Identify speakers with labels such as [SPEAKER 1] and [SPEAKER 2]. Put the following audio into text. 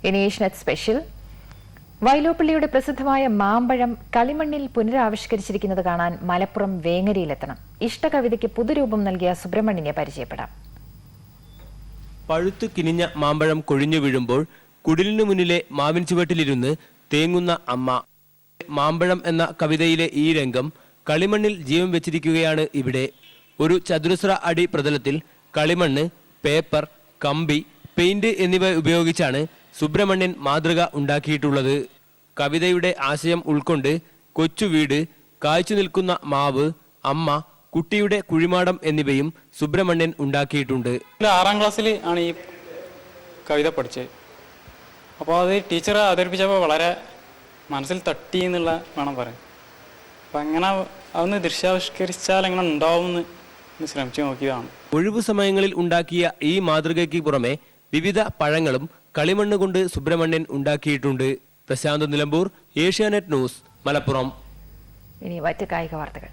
[SPEAKER 1] ഇനി ഏഷ്യനെറ്റ് സ്പെഷ്യൽ. വൈലോപ്പിള്ളിയുടെ പ്രസിദ്ധമായ മാമ്പഴം കളിമണ്ണിൽ പുനരാവിഷ്കരിച്ചിരിക്കുന്നത് കാണാൻ മലപ്പുറം വേങ്ങരയിലെത്തണം. ഇഷ്ടകവിതയ്ക്ക് പുതുരൂപം നൽകിയ സുബ്രഹ്മണ്യനെ പരിചയപ്പെടാം.
[SPEAKER 2] പഴുത്തു കിനിഞ്ഞ മാമ്പഴം കൊഴിഞ്ഞു വീഴുമ്പോൾ കുടിലിനു മുന്നിലെ മാവിൻ ചുവട്ടിലിരുന്ന് തേങ്ങുന്ന അമ്മ. മാമ്പഴം എന്ന കവിതയിലെ ഈ രംഗം കളിമണ്ണിൽ ജീവൻ വെച്ചിരിക്കുകയാണ് ഇവിടെ. ഒരു ചതുരശ്ര അടി പ്രതലത്തിൽ കളിമണ്ണ്, പേപ്പർ, കമ്പി, പെയിന്റ് എന്നിവ ഉപയോഗിച്ചാണ് സുബ്രഹ്മണ്യൻ മാതൃക ഉണ്ടാക്കിയിട്ടുള്ളത്. കവിതയുടെ ആശയം ഉൾക്കൊണ്ട് കൊച്ചു വീട്, കായ്ച്ചു നിൽക്കുന്ന മാവ്, അമ്മ, കുട്ടിയുടെ കുഴിമാടം എന്നിവയും സുബ്രഹ്മണ്യൻ ഉണ്ടാക്കിയിട്ടുണ്ട്.
[SPEAKER 3] 6ാം ക്ലാസ്സിൽ ആണ് ഈ കവിത പഠിച്ചത്. അപ്പോൾ അത് ടീച്ചർ അവതരിപ്പിച്ചപ്പോൾ വളരെ മനസ്സിൽ തട്ടി എന്നുള്ള വേണം പറയാൻ. അപ്പം അങ്ങനെ അതൊന്ന് ദൃശ്യാവിഷ്കരിച്ചാൽ എങ്ങനെ ഉണ്ടാവുമെന്ന് ശ്രമിച്ചു നോക്കിയതാണ്.
[SPEAKER 2] ഒഴിവു സമയങ്ങളിൽ ഉണ്ടാക്കിയ ഈ മാതൃകയ്ക്ക് പുറമെ വിവിധ പഴങ്ങളും കളിമണ്ണ് കൊണ്ട് സുബ്രഹ്മണ്യൻ ഉണ്ടാക്കിയിട്ടുണ്ട്. പ്രശാന്ത് നിലമ്പൂർ, ഏഷ്യാനെറ്റ് ന്യൂസ്, മലപ്പുറം.
[SPEAKER 1] ഇനി മറ്റ് കായിക വാർത്തകൾ.